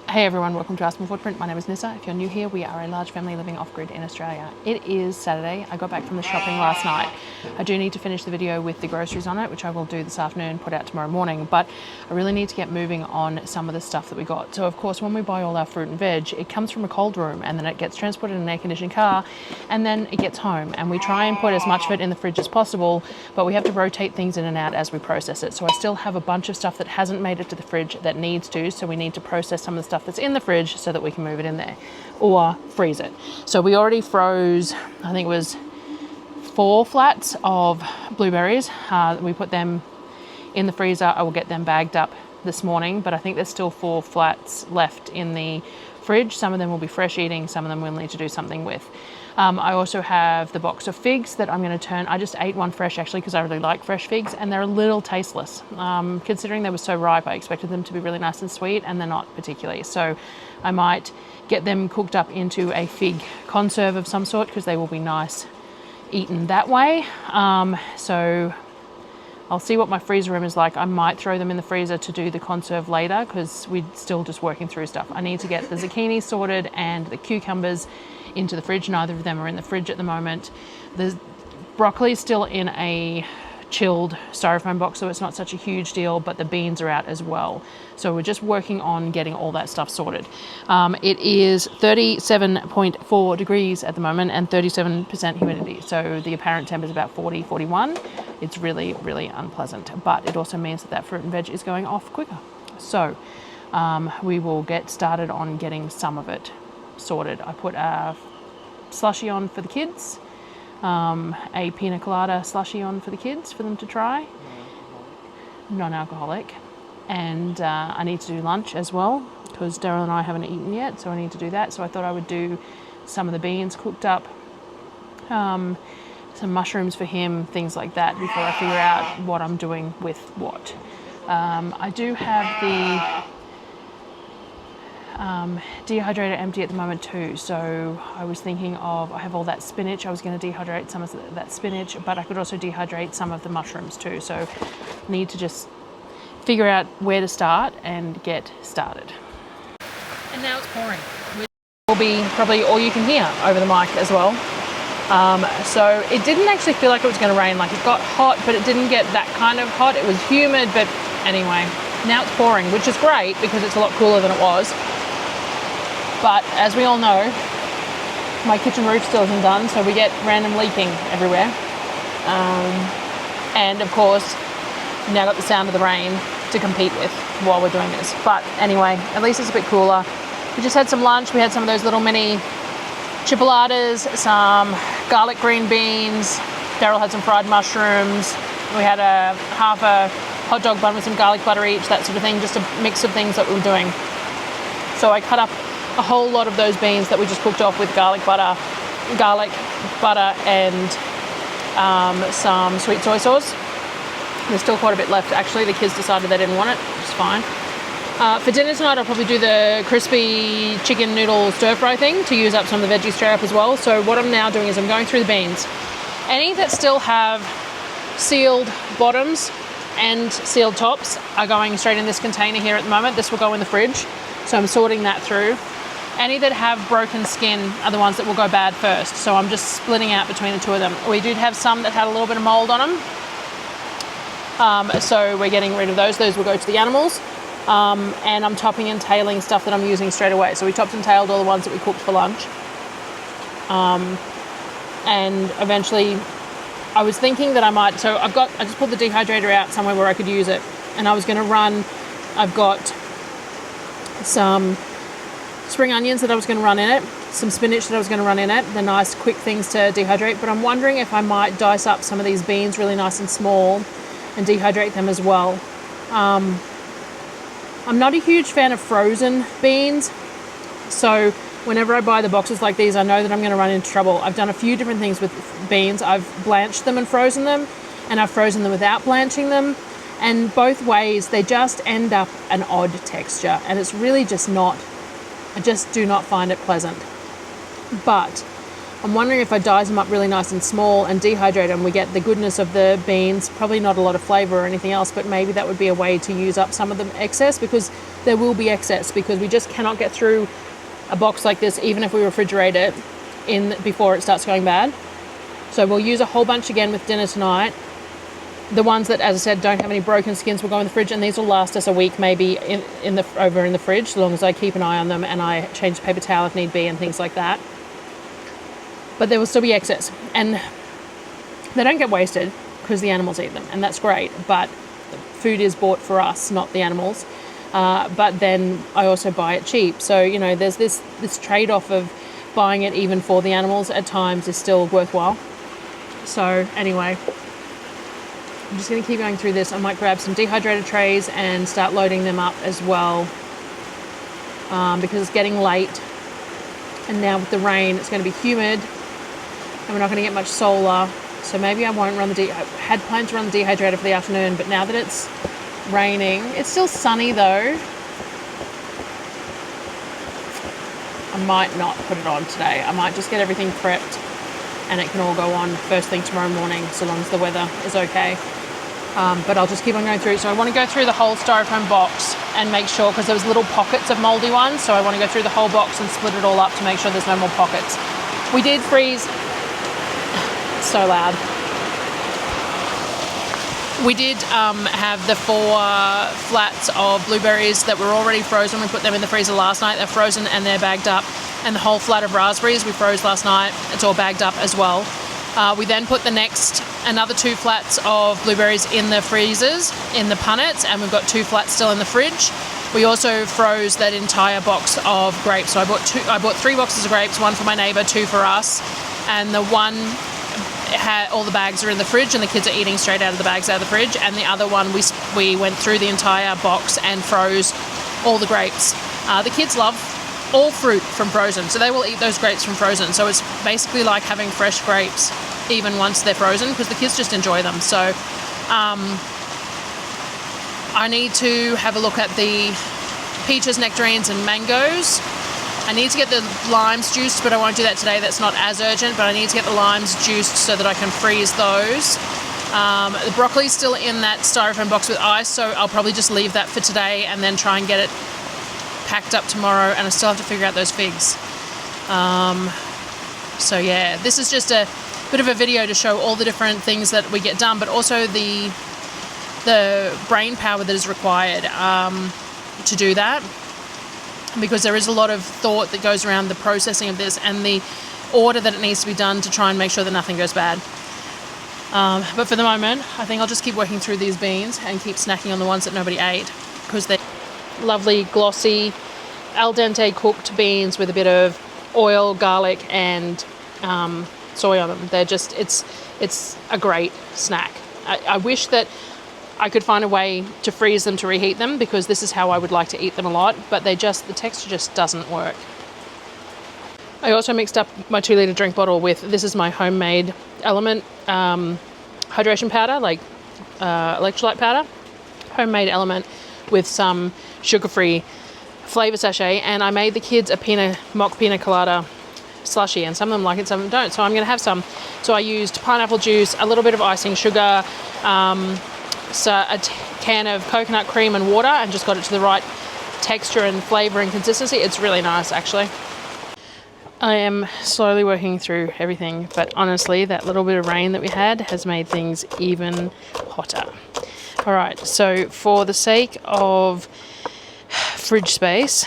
Hey everyone, welcome to Our Small Footprint. My name is Nyssa. If you're new here, we are a large family living off-grid in Australia. It is Saturday. I got back from the shopping last night. I do need to finish the video with the groceries on it, which I will do this afternoon, put out tomorrow morning, but I really need to get moving on some of the stuff that we got. So of course, when we buy all our fruit and veg, it comes from a cold room and then it gets transported in an air-conditioned car and then it gets home, and we try and put as much of it in the fridge as possible, but we have to rotate things in and out as we process it. So I still have a bunch of stuff that hasn't made it to the fridge that needs to, so we need to process some of the stuff that's in the fridge so that we can move it in there or freeze it. So we already froze, I think it was 4 flats of blueberries. We put them in the freezer. I will get them bagged up this morning, but I think there's still 4 flats left in the fridge. Some of them will be fresh eating, some of them we'll need to do something with. I also have the box of figs that I'm going to turn. I just ate one fresh actually because I really like fresh figs, and they're a little tasteless. Considering they were so ripe, I expected them to be really nice and sweet, and they're not particularly. So I might get them cooked up into a fig conserve of some sort because they will be nice eaten that way. So I'll see what my freezer room is like. I might throw them in the freezer to do the conserve later because we're still just working through stuff. I need to get the zucchini sorted and the cucumbers into the fridge. Neither of them are in the fridge at the moment. The broccoli is still in a chilled styrofoam box, so it's not such a huge deal, but the beans are out as well. So we're just working on getting all that stuff sorted. It is 37.4 degrees at the moment and 37% humidity. So the apparent temp is about 40, 41. It's really, really unpleasant, but it also means that fruit and veg is going off quicker. So we will get started on getting some of it sorted. I put a slushie on for the kids, a pina colada slushie on for the kids for them to try, non-alcoholic, and I need to do lunch as well because Darryl and I haven't eaten yet, so I need to do that. So I thought I would do some of the beans cooked up, some mushrooms for him, things like that, before I figure out what I'm doing with what. I do have the dehydrator empty at the moment too, so I was thinking of, I have all that spinach, I was going to dehydrate some of that spinach, but I could also dehydrate some of the mushrooms too, so need to just figure out where to start and get started. And now it's pouring, which will be probably all you can hear over the mic as well. So it didn't actually feel like it was going to rain. Like, it got hot, but it didn't get that kind of hot. It was humid, but anyway, now it's pouring, which is great because it's a lot cooler than it was. But as we all know, my kitchen roof still isn't done, so we get random leaking everywhere. And of course, now got the sound of the rain to compete with while we're doing this. But anyway, at least it's a bit cooler. We just had some lunch. We had some of those little mini chipolatas, some garlic green beans. Darryl had some fried mushrooms. We had half a hot dog bun with some garlic butter each, that sort of thing, just a mix of things that we were doing. So I cut up a whole lot of those beans that we just cooked off with garlic butter, and some sweet soy sauce. There's still quite a bit left. Actually, the kids decided they didn't want it, which is fine. For dinner tonight, I'll probably do the crispy chicken noodle stir fry thing to use up some of the veggie straight up as well. So what I'm now doing is I'm going through the beans. Any that still have sealed bottoms and sealed tops are going straight in this container here at the moment. This will go in the fridge. So I'm sorting that through. Any that have broken skin are the ones that will go bad first. So I'm just splitting out between the two of them. We did have some that had a little bit of mold on them. So we're getting rid of those. Those will go to the animals. And I'm topping and tailing stuff that I'm using straight away. So we topped and tailed all the ones that we cooked for lunch. And eventually I was thinking that I might, so I just pulled the dehydrator out somewhere where I could use it. And I was going to run, I've got some spring onions that I was going to run in it, some spinach that I was going to run in it, the nice quick things to dehydrate. But I'm wondering if I might dice up some of these beans really nice and small and dehydrate them as well. I'm not a huge fan of frozen beans, so whenever I buy the boxes like these, I know that I'm going to run into trouble. I've done a few different things with beans. I've blanched them and frozen them, and I've frozen them without blanching them. And both ways, they just end up an odd texture, and it's really just not, I just do not find it pleasant. But I'm wondering if I dice them up really nice and small and dehydrate them, we get the goodness of the beans, probably not a lot of flavour or anything else, but maybe that would be a way to use up some of the excess, because there will be excess, because we just cannot get through a box like this even if we refrigerate it before it starts going bad. So we'll use a whole bunch again with dinner tonight. The ones that, as I said, don't have any broken skins will go in the fridge, and these will last us a week maybe over in the fridge, as long as I keep an eye on them and I change the paper towel if need be and things like that. But there will still be excess, and they don't get wasted because the animals eat them, and that's great, but food is bought for us, not the animals. But then I also buy it cheap, so you know, there's this trade-off of buying it even for the animals at times is still worthwhile. So anyway, I'm just going to keep going through this. I might grab some dehydrator trays and start loading them up as well, because it's getting late, and now with the rain it's going to be humid and we're not going to get much solar, so maybe I won't run I had planned to run the dehydrator for the afternoon, but now that it's raining, it's still sunny though, I might not put it on today. I might just get everything prepped and it can all go on first thing tomorrow morning, so long as the weather is okay. But I'll just keep on going through. So I want to go through the whole styrofoam box and make sure, because there was little pockets of mouldy ones, so I want to go through the whole box and split it all up to make sure there's no more pockets. We did freeze, so loud. We did have the 4 flats of blueberries that were already frozen. We put them in the freezer last night. They're frozen and they're bagged up. And the whole flat of raspberries we froze last night. It's all bagged up as well. We then put another 2 flats of blueberries in the freezers, in the punnets, and we've got 2 flats still in the fridge. We also froze that entire box of grapes. So I bought 3 boxes of grapes, 1 for my neighbour, 2 for us, and the one all the bags are in the fridge and the kids are eating straight out of the bags out of the fridge, and the other one we went through the entire box and froze all the grapes. The kids love all fruit from frozen, so they will eat those grapes from frozen. So it's basically like having fresh grapes even once they're frozen, because the kids just enjoy them. So I need to have a look at the peaches, nectarines and mangoes. I need to get the limes juiced, but I won't do that today. That's not as urgent, but I need to get the limes juiced so that I can freeze those. The broccoli's still in that styrofoam box with ice, so I'll probably just leave that for today and then try and get it packed up tomorrow, and I still have to figure out those figs. So yeah, this is just a bit of a video to show all the different things that we get done, but also the brain power that is required to do that, because there is a lot of thought that goes around the processing of this and the order that it needs to be done to try and make sure that nothing goes bad. But for the moment, I think I'll just keep working through these beans and keep snacking on the ones that nobody ate, because they're lovely, glossy, al dente cooked beans with a bit of oil, garlic and soy on them. They're just, it's a great snack. I wish that I could find a way to freeze them to reheat them, because this is how I would like to eat them a lot, but the texture just doesn't work. I also mixed up my 2 litre drink bottle with, this is my homemade Element hydration powder, like electrolyte powder, homemade Element with some sugar-free flavour sachet, and I made the kids a mock pina colada slushie, and some of them like it, some of them don't, so I'm going to have some. So I used pineapple juice, a little bit of icing sugar, so a can of coconut cream and water, and just got it to the right texture and flavour and consistency. It's really nice, actually. I am slowly working through everything, but honestly, that little bit of rain that we had has made things even hotter. All right, so for the sake of fridge space,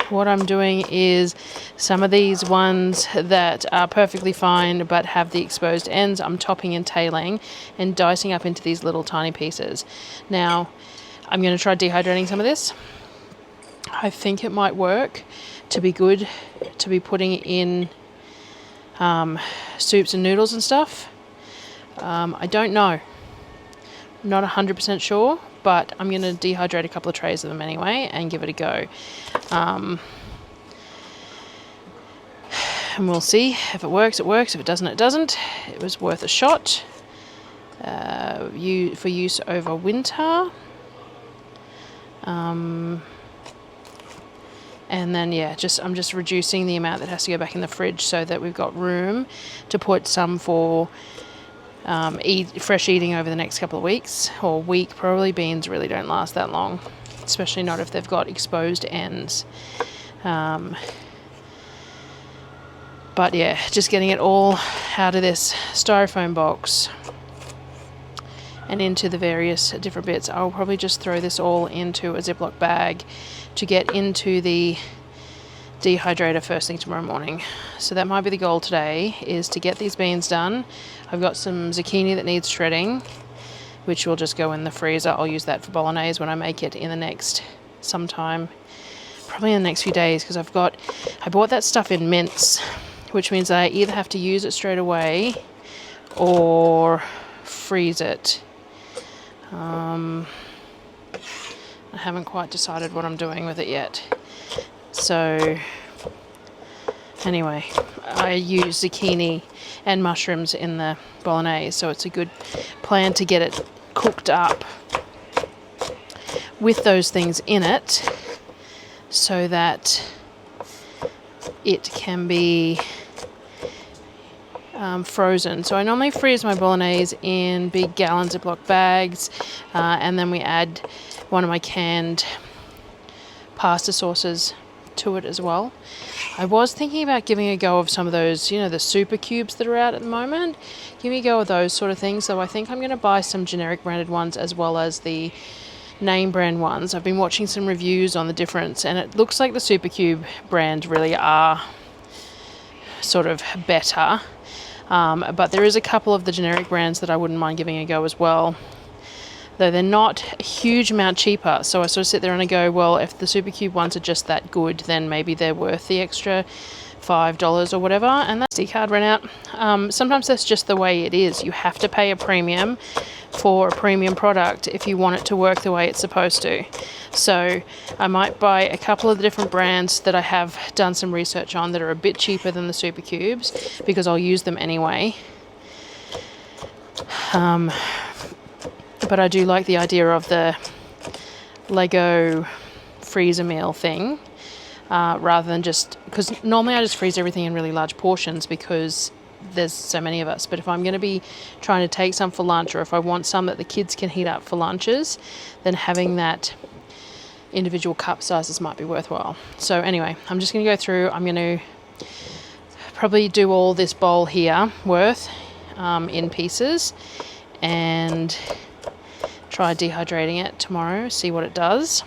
what I'm doing is some of these ones that are perfectly fine but have the exposed ends, I'm topping and tailing and dicing up into these little tiny pieces. Now, I'm going to try dehydrating some of this. I think it might work to be good to be putting in soups and noodles and stuff. I don't know. I'm not 100% sure, but I'm going to dehydrate a couple of trays of them anyway and give it a go. And we'll see. If it works, it works. If it doesn't, it doesn't. It was worth a shot for use over winter. And then yeah, I'm just reducing the amount that has to go back in the fridge so that we've got room to put some for fresh eating over the next couple of weeks, or week probably. Beans really don't last that long, especially not if they've got exposed ends. But yeah, just getting it all out of this styrofoam box and into the various different bits. I'll probably just throw this all into a Ziploc bag to get into the dehydrator first thing tomorrow morning. So that might be the goal today, is to get these beans done. I've got some zucchini that needs shredding, which will just go in the freezer. I'll use that for Bolognese when I make it in the next sometime, probably in the next few days, because I bought that stuff in mince, which means I either have to use it straight away or freeze it. I haven't quite decided what I'm doing with it yet. So anyway, I use zucchini and mushrooms in the Bolognese, so it's a good plan to get it cooked up with those things in it so that it can be frozen. So I normally freeze my Bolognese in big gallon Ziploc bags, and then we add one of my canned pasta sauces to it as well. I was thinking about giving a go of some of those, the super cubes that are out at the moment. Give me a go of those sort of things. So I think I'm going to buy some generic branded ones as well as the name brand ones. I've been watching some reviews on the difference, and it looks like the super cube brand really are sort of better. But there is a couple of the generic brands that I wouldn't mind giving a go as well, though they're not a huge amount cheaper. So I sort of sit there and I go, well, if the super cube ones are just that good, then maybe they're worth the extra $5 or whatever. And that SD card ran out. Sometimes that's just the way it is. You have to pay a premium for a premium product if you want it to work the way it's supposed to. So I might buy a couple of the different brands that I have done some research on that are a bit cheaper than the super cubes, because I'll use them anyway. But I do like the idea of the Lego freezer meal thing, rather than just, because normally I just freeze everything in really large portions because there's so many of us. But if I'm going to be trying to take some for lunch, or if I want some that the kids can heat up for lunches, then having that individual cup sizes might be worthwhile. So anyway, I'm just going to go through. I'm going to probably do all this bowl here worth in pieces and try dehydrating it tomorrow, see what it does.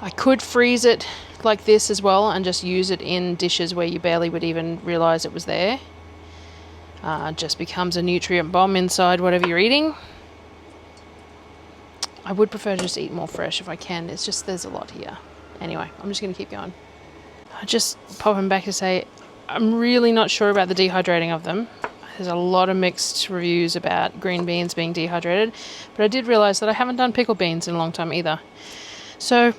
I could freeze it like this as well and just use it in dishes where you barely would even realize it was there. It just becomes a nutrient bomb inside whatever you're eating. I would prefer to just eat more fresh if I can. It's just there's a lot here. Anyway, I'm just going to keep going. I just popping back to say I'm really not sure about the dehydrating of them. There's a lot of mixed reviews about green beans being dehydrated, but I did realize that I haven't done pickled beans in a long time either. So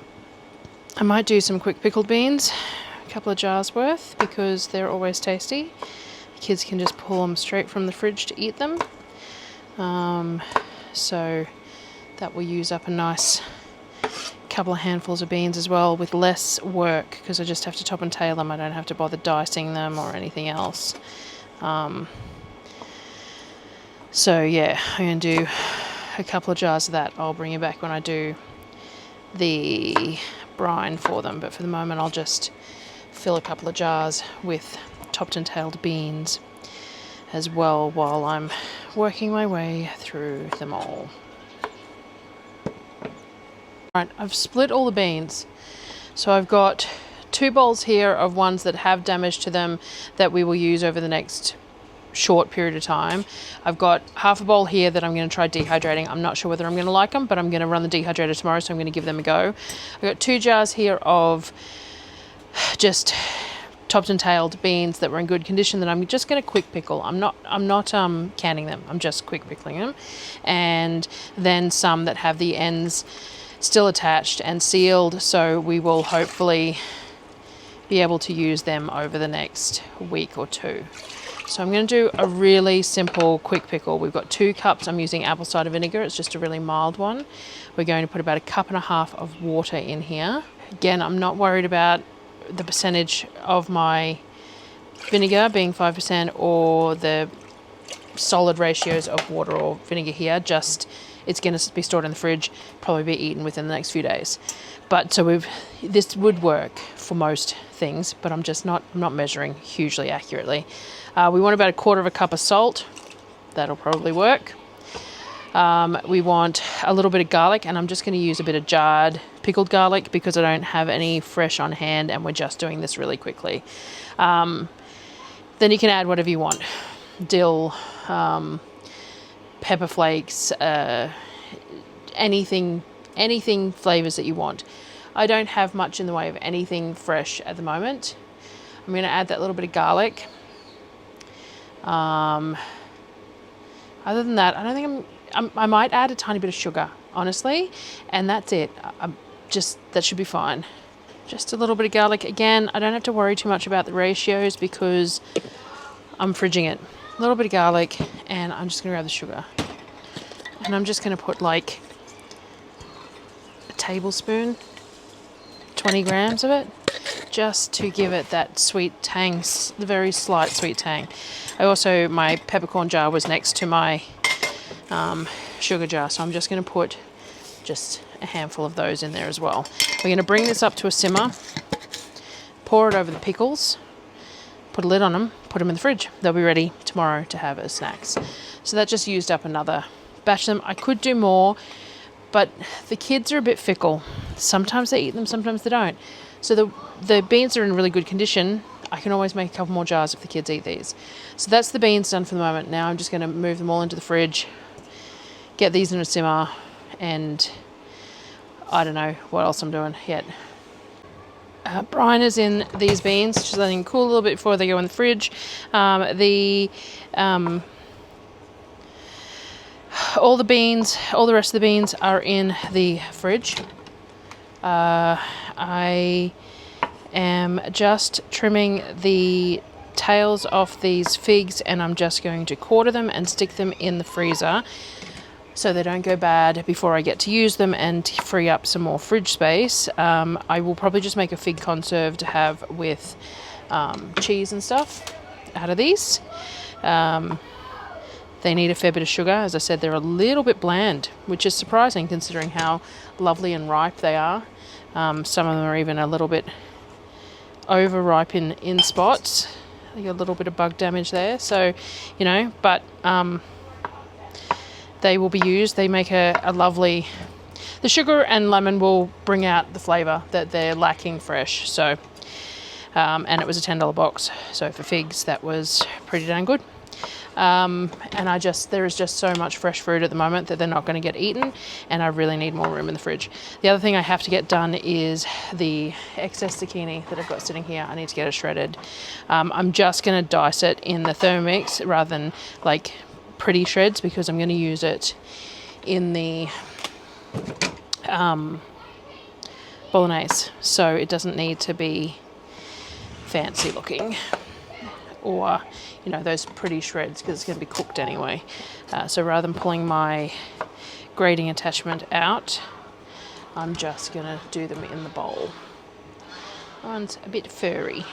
I might do some quick pickled beans, a couple of jars worth, because they're always tasty. The kids can just pull them straight from the fridge to eat them. So that will use up a nice couple of handfuls of beans as well, with less work, because I just have to top and tail them. I don't have to bother dicing them or anything else. So yeah, I'm going to do a couple of jars of that. I'll bring you back when I do the brine for them, but for the moment I'll just fill a couple of jars with topped and tailed beans as well while I'm working my way through them all. Right, I've split all the beans, so I've got 2 bowls here of ones that have damage to them that we will use over the next short period of time. I've got half a bowl here that I'm going to try dehydrating. I'm not sure whether I'm going to like them, but I'm going to run the dehydrator tomorrow, so I'm going to give them a go. I've got 2 jars here of just topped and tailed beans that were in good condition that I'm just going to quick pickle. I'm not canning them. I'm just quick pickling them. And then some that have the ends still attached and sealed, so we will hopefully be able to use them over the next week or 2. So I'm going to do a really simple quick pickle. We've got 2 cups. I'm using apple cider vinegar. It's just a really mild one. We're going to put about 1.5 cups of water in here. Again, I'm not worried about the percentage of my vinegar being 5% or the solid ratios of water or vinegar here. Just it's going to be stored in the fridge, probably be eaten within the next few days. But so this would work for most things, but I'm just not measuring hugely accurately. We want about 1/4 cup of salt. That'll probably work. We want a little bit of garlic, and I'm just going to use a bit of jarred pickled garlic because I don't have any fresh on hand and we're just doing this really quickly. Then you can add whatever you want. Dill, pepper flakes, anything flavors that you want. I don't have much in the way of anything fresh at the moment. I'm going to add that little bit of garlic. Other than that, I don't think I might add a tiny bit of sugar, honestly, and that's it. That should be fine. Just a little bit of garlic. Again, I don't have to worry too much about the ratios because I'm fridging it. A little bit of garlic, and I'm just going to grab the sugar. And I'm just going to put like a tablespoon, 20 grams of it, just to give it that sweet tang, the very slight sweet tang. My peppercorn jar was next to my sugar jar, so I'm just going to put just a handful of those in there as well. We're going to bring this up to a simmer, pour it over the pickles, put a lid on them, put them in the fridge. They'll be ready tomorrow to have as snacks. So that just used up another batch of them. I could do more, but the kids are a bit fickle. Sometimes they eat them, sometimes they don't. So the beans are in really good condition. I can always make a couple more jars if the kids eat these. So that's the beans done for the moment. Now I'm just going to move them all into the fridge, get these in a simmer, and I don't know what else I'm doing yet. Brine is in these beans, just letting them cool a little bit before they go in the fridge. All the rest of the beans are in the fridge. I am just trimming the tails off these figs, and I'm just going to quarter them and stick them in the freezer so they don't go bad before I get to use them and free up some more fridge space. I will probably just make a fig conserve to have with cheese and stuff out of these. They need a fair bit of sugar. As I said, they're a little bit bland, which is surprising considering how lovely and ripe they are. Some of them are even a little bit overripe in spots. I got a little bit of bug damage there, so but they will be used. They make a lovely, the sugar and lemon will bring out the flavour that they're lacking fresh. So and it was a $10 box, so for figs that was pretty darn good. And there is just so much fresh fruit at the moment that they're not going to get eaten, and I really need more room in the fridge. The other thing I have to get done is the excess zucchini that I've got sitting here. I need to get it shredded. I'm just going to dice it in the Thermomix rather than like pretty shreds because I'm going to use it in the Bolognese, so it doesn't need to be fancy looking or those pretty shreds because it's going to be cooked anyway. So rather than pulling my grating attachment out, I'm just going to do them in the bowl. One's a bit furry.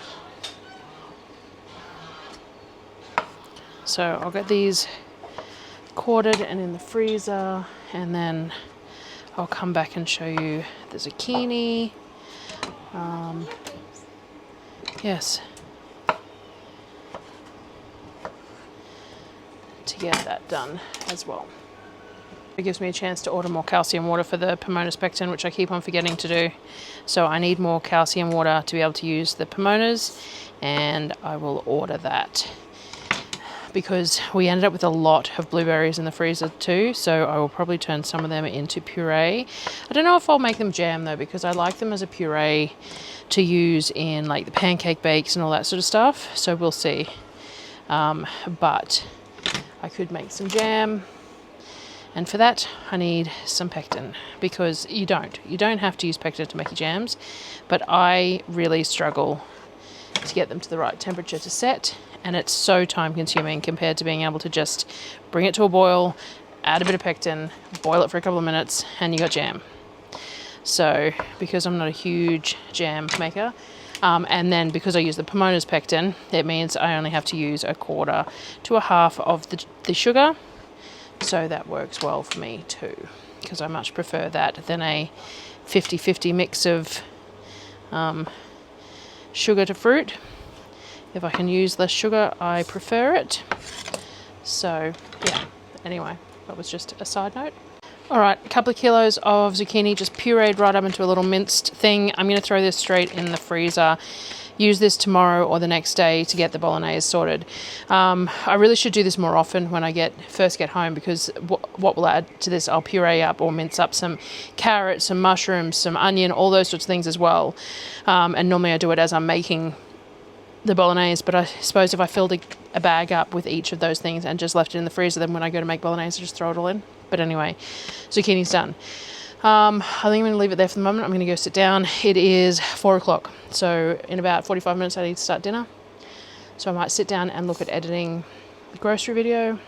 So I'll get these quartered and in the freezer, and then I'll come back and show you the zucchini. Yes. To get that done as well. It gives me a chance to order more calcium water for the Pomona's pectin, which I keep on forgetting to do. So I need more calcium water to be able to use the Pomona's, and I will order that because we ended up with a lot of blueberries in the freezer too, so I will probably turn some of them into puree. I don't know if I'll make them jam though, because I like them as a puree to use in like the pancake bakes and all that sort of stuff, so we'll see. But I could make some jam, and for that I need some pectin, because you don't have to use pectin to make your jams, but I really struggle to get them to the right temperature to set, and it's so time consuming compared to being able to just bring it to a boil, add a bit of pectin, boil it for a couple of minutes, and you got jam. So because I'm not a huge jam maker, and then because I use the Pomona's pectin, it means I only have to use 1/4 to 1/2 of the sugar. So that works well for me too, because I much prefer that than a 50-50 mix of sugar to fruit. If I can use less sugar, I prefer it. So yeah, anyway, that was just a side note. All right, a couple of kilos of zucchini just pureed right up into a little minced thing. I'm going to throw this straight in the freezer. Use this tomorrow or the next day to get the bolognese sorted. I really should do this more often when I first get home, because what will add to this, I'll puree up or mince up some carrots, some mushrooms, some onion, all those sorts of things as well. And normally I do it as I'm making the bolognese, but I suppose if I filled a bag up with each of those things and just left it in the freezer, then when I go to make bolognese, I just throw it all in. But anyway, zucchini's done. I think I'm going to leave it there for the moment. I'm going to go sit down. It is 4 o'clock, so in about 45 minutes I need to start dinner. So I might sit down and look at editing the grocery video,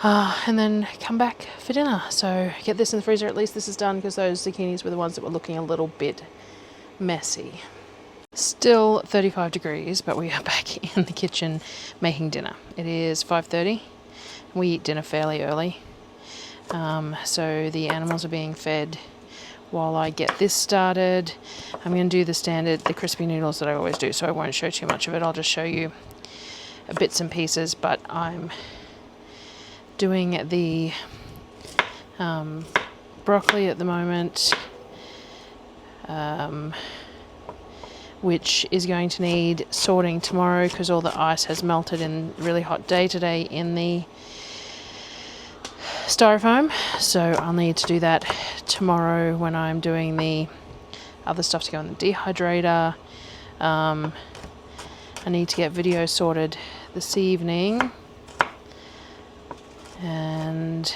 and then come back for dinner. So get this in the freezer. At least this is done, because those zucchinis were the ones that were looking a little bit messy. Still 35 degrees, but we are back in the kitchen making dinner. It is 5:30. We eat dinner fairly early. So the animals are being fed while I get this started. I'm going to do the crispy noodles that I always do, so I won't show too much of it. I'll just show you bits and pieces, but I'm doing the broccoli at the moment, which is going to need sorting tomorrow because all the ice has melted in a really hot day today in the styrofoam. So I'll need to do that tomorrow when I'm doing the other stuff to go in the dehydrator. I need to get video sorted this evening, and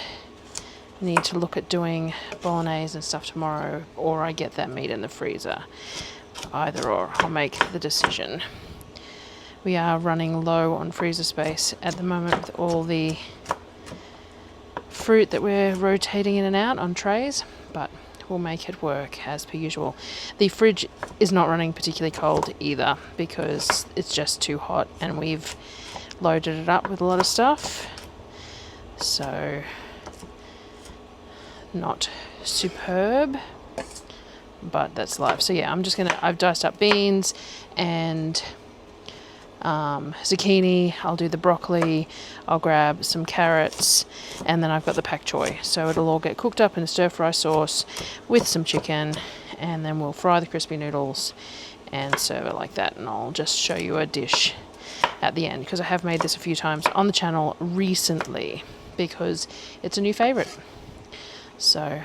need to look at doing bolognese and stuff tomorrow, or I get that meat in the freezer. Either or, I'll make the decision. We are running low on freezer space at the moment with all the fruit that we're rotating in and out on trays, but we'll make it work as per usual. The fridge is not running particularly cold either, because it's just too hot and we've loaded it up with a lot of stuff. So not superb, but that's life. So yeah, I've diced up beans and zucchini. I'll do the broccoli, I'll grab some carrots, and then I've got the pak choi. So it'll all get cooked up in a stir fry sauce with some chicken, and then we'll fry the crispy noodles and serve it like that. And I'll just show you a dish at the end, because I have made this a few times on the channel recently because it's a new favorite. So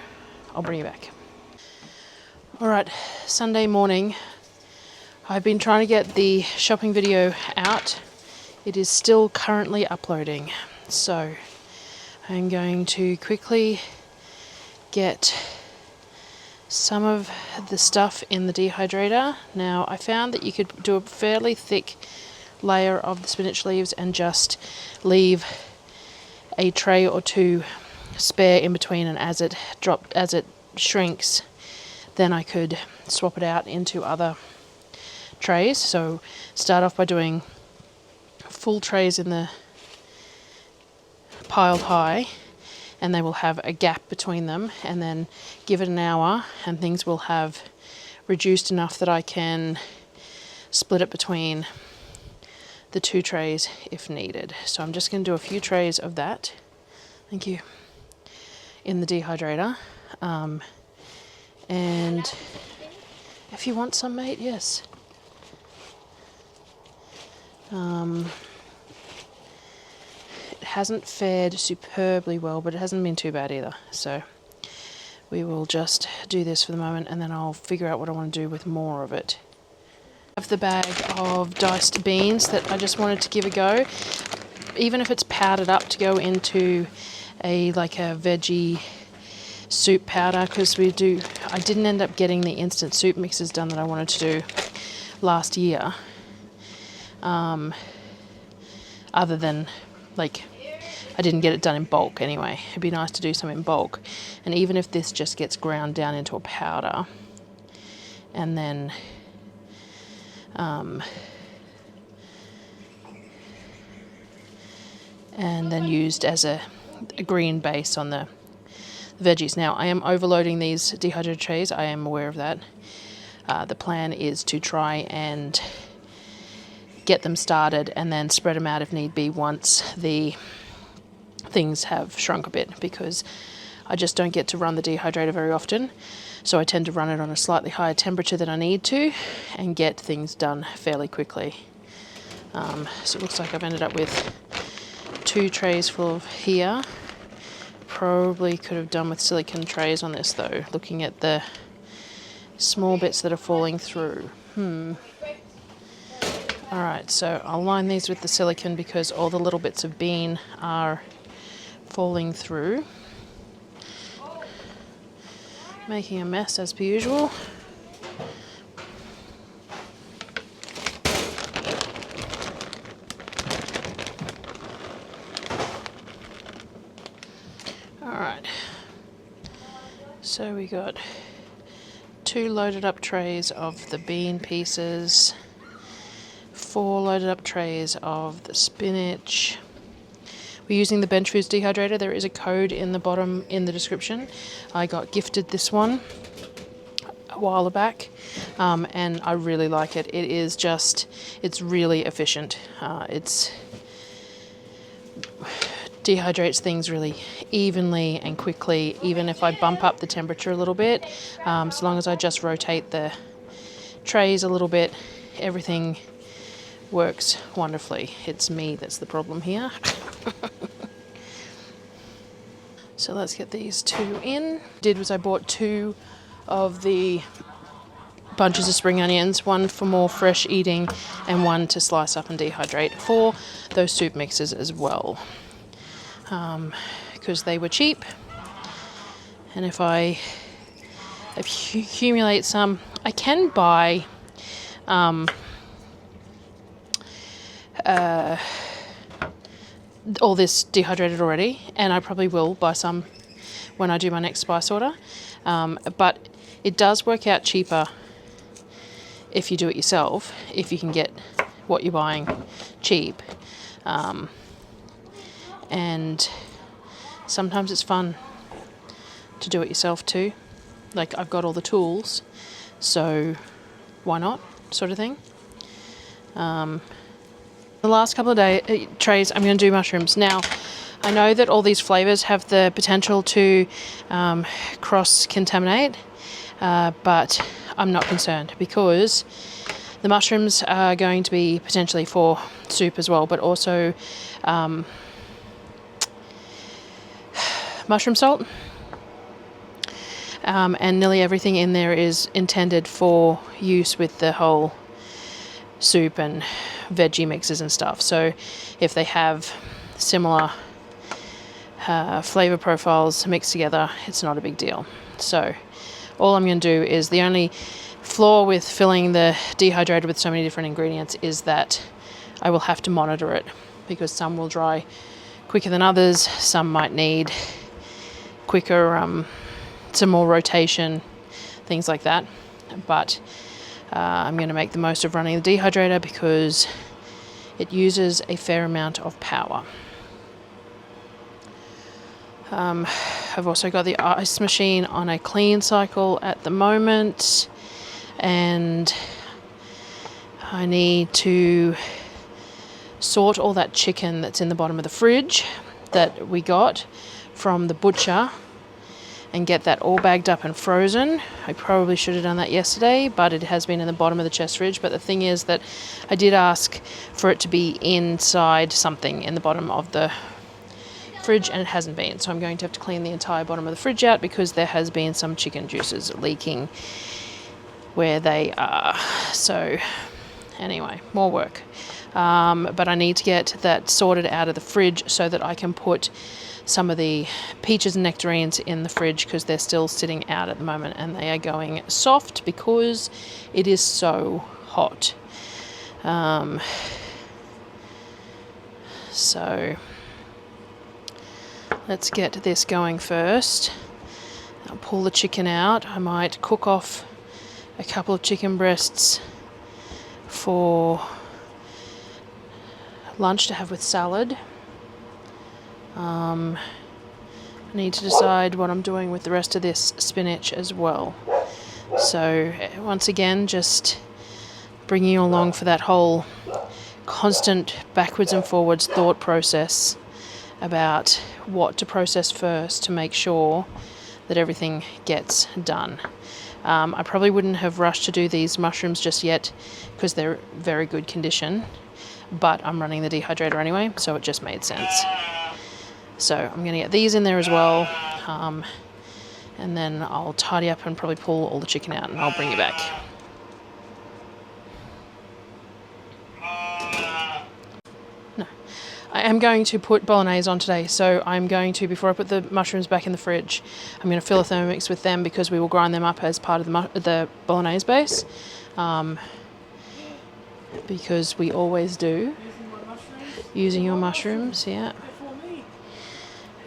I'll bring you back. All right, Sunday morning. I've been trying to get the shopping video out. It is still currently uploading. So I'm going to quickly get some of the stuff in the dehydrator. Now, I found that you could do a fairly thick layer of the spinach leaves and just leave a tray or two spare in between, and as it shrinks, then I could swap it out into other trays. So start off by doing full trays in the piled high, and they will have a gap between them, and then give it an hour and things will have reduced enough that I can split it between the two trays if needed. So I'm just going to do a few trays of that, thank you, in the dehydrator. And if you want some, mate, yes. It hasn't fared superbly well, but it hasn't been too bad either. So we will just do this for the moment, and then I'll figure out what I want to do with more of it. I have the bag of diced beans that I just wanted to give a go, even if it's powdered up to go into a veggie soup powder, because I didn't end up getting the instant soup mixes done that I wanted to do last year. Other than I I didn't get it done in bulk anyway. It'd be nice to do some in bulk. And even if this just gets ground down into a powder and then used as a green base on the veggies. Now, I am overloading these dehydrated trays. I am aware of that. The plan is to try and get them started and then spread them out if need be once the things have shrunk a bit, because I just don't get to run the dehydrator very often. So I tend to run it on a slightly higher temperature than I need to and get things done fairly quickly. So it looks like I've ended up with 2 trays full of here. Probably could have done with silicone trays on this though, looking at the small bits that are falling through. Alright, so I'll line these with the silicone because all the little bits of bean are falling through. Making a mess as per usual. Alright, so we got 2 loaded up trays of the bean pieces, 4 loaded up trays of the spinach. We're using the Bench Foods dehydrator. There is a code in the bottom in the description. I got gifted this one a while back, and I really like it. It is just, it's really efficient. It's dehydrates things really evenly and quickly, even if I bump up the temperature a little bit. As long as I just rotate the trays a little bit, everything works wonderfully. It's me that's the problem here. So let's get these 2 in. Did was I bought 2 of the bunches of spring onions, one for more fresh eating and one to slice up and dehydrate for those soup mixes as well, because they were cheap. And if I accumulate some, I can buy all this dehydrated already, and I probably will buy some when I do my next spice order, but it does work out cheaper if you do it yourself, if you can get what you're buying cheap, and sometimes it's fun to do it yourself too. Like, I've got all the tools, so why not, sort of thing. The last couple of trays, I'm going to do mushrooms. Now, I know that all these flavours have the potential to cross-contaminate, but I'm not concerned because the mushrooms are going to be potentially for soup as well, but also mushroom salt. And nearly everything in there is intended for use with the whole soup and veggie mixes and stuff. So if they have similar flavor profiles mixed together, it's not a big deal. So all I'm going to do is, the only flaw with filling the dehydrator with so many different ingredients is that I will have to monitor it, because some will dry quicker than others, some might need quicker, some more rotation, things like that. But I'm going to make the most of running the dehydrator because it uses a fair amount of power. I've also got the ice machine on a clean cycle at the moment, and I need to sort all that chicken that's in the bottom of the fridge that we got from the butcher and get that all bagged up and frozen. I probably should have done that yesterday, but it has been in the bottom of the chest fridge. But the thing is that I did ask for it to be inside something in the bottom of the fridge, and it hasn't been. So I'm going to have to clean the entire bottom of the fridge out because there has been some chicken juices leaking where they are. So anyway, more work. But I need to get that sorted out of the fridge so that I can put some of the peaches and nectarines in the fridge, because they're still sitting out at the moment and they are going soft because it is so hot. So let's get this going first. I'll pull the chicken out. I might cook off a couple of chicken breasts for lunch to have with salad. I need to decide what I'm doing with the rest of this spinach as well. So once again, just bringing you along for that whole constant backwards and forwards thought process about what to process first to make sure that everything gets done. I probably wouldn't have rushed to do these mushrooms just yet because they're very good condition, but I'm running the dehydrator anyway, so it just made sense. So I'm going to get these in there as well, and then I'll tidy up and probably pull all the chicken out and I'll bring you back. I am going to put Bolognese on today, so I'm going to, before I put the mushrooms back in the fridge, I'm going to fill a Thermomix with them because we will grind them up as part of the Bolognese base, because we always do. Using your mushrooms, yeah.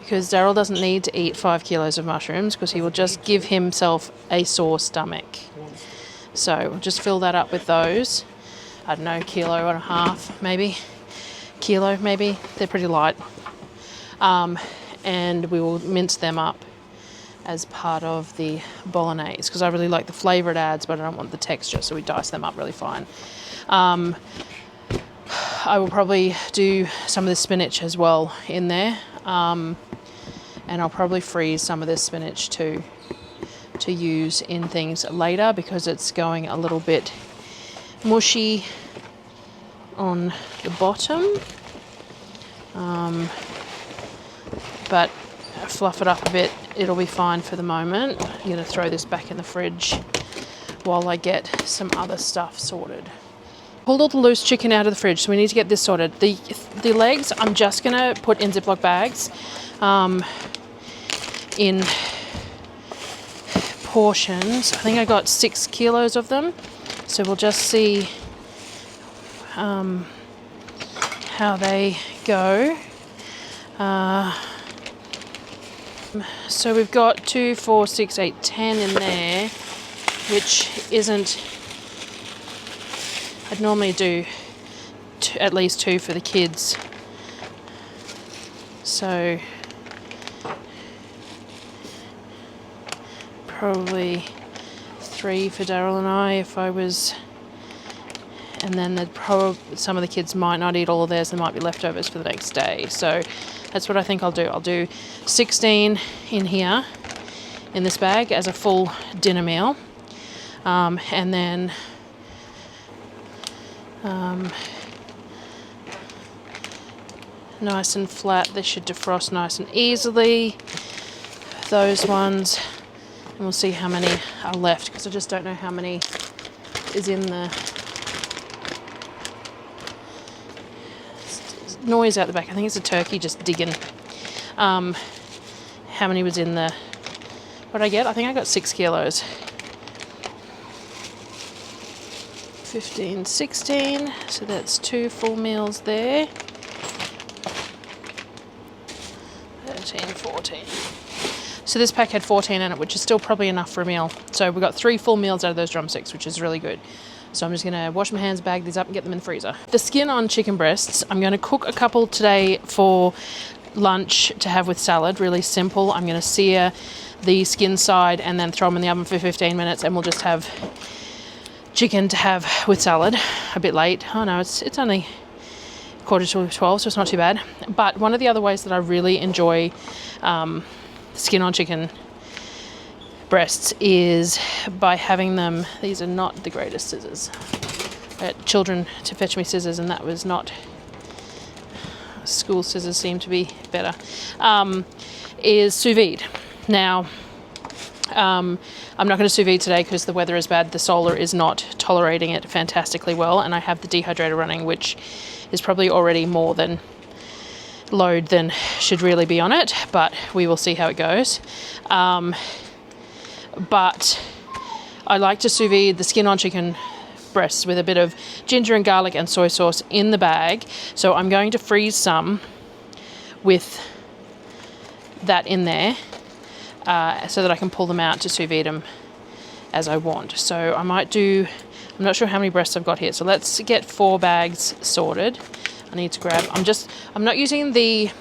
Because Darryl doesn't need to eat 5 kilos of mushrooms because he will just give himself a sore stomach. So we'll just fill that up with those. I don't know, kilo and a half maybe. Kilo maybe, they're pretty light, and we will mince them up as part of the Bolognese because I really like the flavour it adds, but I don't want the texture, so we dice them up really fine. I will probably do some of the spinach as well in there, and I'll probably freeze some of this spinach too to use in things later because it's going a little bit mushy on the bottom, but fluff it up a bit, it'll be fine for the moment. I'm going to throw this back in the fridge while I get some other stuff sorted. Pulled all the loose chicken out of the fridge, so we need to get this sorted. The legs I'm just going to put in Ziploc bags in portions. I think I got 6 kilos of them, so we'll just see how they go. So we've got 2, 4, 6, 8, 10 in there, which isn't, I'd normally do at least 2 for the kids. So probably 3 for Darryl and I if I was. And then some of the kids might not eat all of theirs. There might be leftovers for the next day. So that's what I think I'll do. I'll do 16 in here, in this bag, as a full dinner meal. And then nice and flat. They should defrost nice and easily. Those ones. And we'll see how many are left, because I just don't know how many is in the noise out the back. I think it's a turkey just digging. How many was in the, what did I get? I think I got 6 kilos. 15, 16, so that's 2 full meals there. 13, 14. So this pack had 14 in it, which is still probably enough for a meal. So we got 3 full meals out of those drumsticks, which is really good. So I'm just going to wash my hands, bag these up and get them in the freezer. The skin on chicken breasts, I'm going to cook a couple today for lunch to have with salad. Really simple. I'm going to sear the skin side and then throw them in the oven for 15 minutes and we'll just have chicken to have with salad. A bit late. Oh no, it's only 11:45, so it's not too bad. But one of the other ways that I really enjoy skin on chicken breasts is by having them, these are not the greatest scissors. I had children to fetch me scissors and that was not, school scissors seem to be better, is sous vide. Now, I'm not going to sous vide today because the weather is bad. The solar is not tolerating it fantastically well, and I have the dehydrator running, which is probably already more than load than should really be on it, but we will see how it goes. But I like to sous vide the skin on chicken breasts with a bit of ginger and garlic and soy sauce in the bag. So I'm going to freeze some with that in there so that I can pull them out to sous vide them as I want. So I might do, I'm not sure how many breasts I've got here, so let's get 4 bags sorted. I need to grab, I'm not using the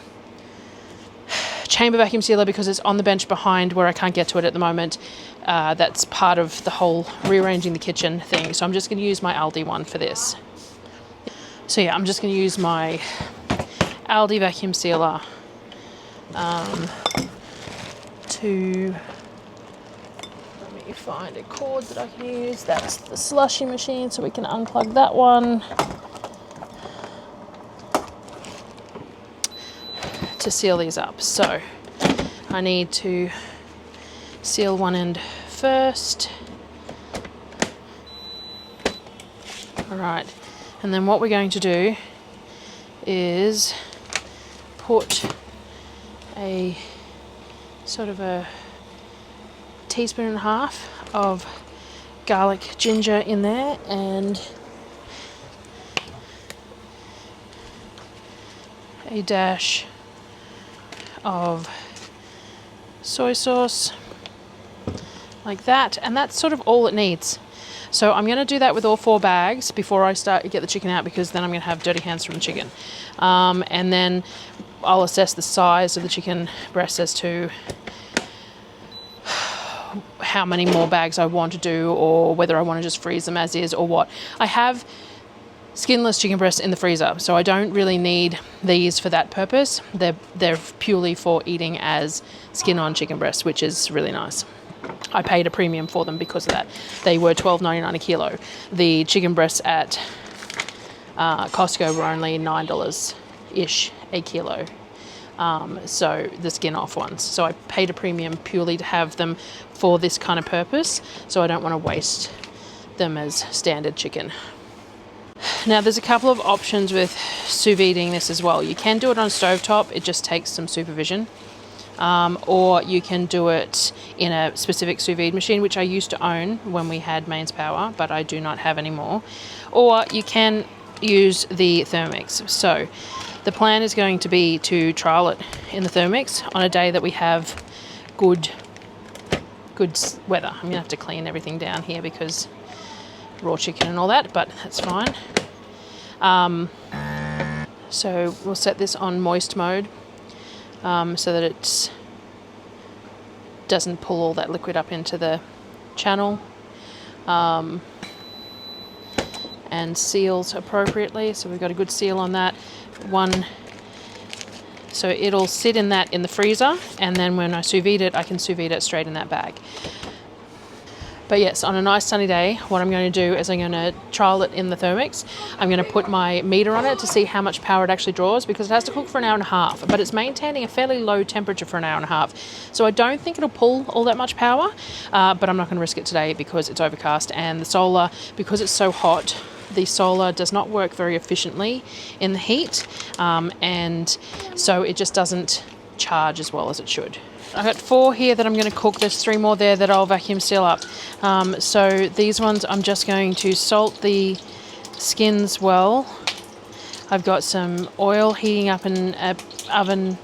chamber vacuum sealer because it's on the bench behind where I can't get to it at the moment. That's part of the whole rearranging the kitchen thing, so I'm just going to use my Aldi one for this. So yeah, I'm just going to use my Aldi vacuum sealer to, let me find a cord that I can use. That's the Slushie machine, so we can unplug that one to seal these up. So I need to seal one end first. All right, and then what we're going to do is put a sort of a teaspoon and a half of garlic ginger in there, and a dash of soy sauce, like that, and that's sort of all it needs. So I'm going to do that with all 4 bags before I start to get the chicken out, because then I'm going to have dirty hands from the chicken. And then I'll assess the size of the chicken breast as to how many more bags I want to do, or whether I want to just freeze them as is or what. I have skinless chicken breasts in the freezer, so I don't really need these for that purpose. They're purely for eating as skin-on chicken breasts, which is really nice. I paid a premium for them because of that. They were $12.99 a kilo. The chicken breasts at Costco were only $9-ish a kilo. So the skin off ones. So I paid a premium purely to have them for this kind of purpose, so I don't want to waste them as standard chicken. Now there's a couple of options with sous videing this as well. You can do it on stovetop, it just takes some supervision. Or you can do it in a specific sous vide machine, which I used to own when we had mains power, but I do not have anymore. Or you can use the Thermomix. So the plan is going to be to trial it in the Thermomix on a day that we have good weather. I'm gonna have to clean everything down here because raw chicken and all that, but that's fine. So we'll set this on moist mode so that it doesn't pull all that liquid up into the channel, and seals appropriately. So we've got a good seal on that one. So it'll sit in that in the freezer, and then when I sous vide it, I can sous vide it straight in that bag. But yes, on a nice sunny day, what I'm going to do is I'm going to trial it in the Thermomix. I'm going to put my meter on it to see how much power it actually draws, because it has to cook for an hour and a half, but it's maintaining a fairly low temperature for an hour and a half. So I don't think it'll pull all that much power, but I'm not going to risk it today because it's overcast, and the solar, because it's so hot, the solar does not work very efficiently in the heat, and so it just doesn't charge as well as it should. I've got 4 here that I'm going to cook. There's 3 more there that I'll vacuum seal up. So these ones I'm just going to salt the skins well. I've got some oil heating up in an oven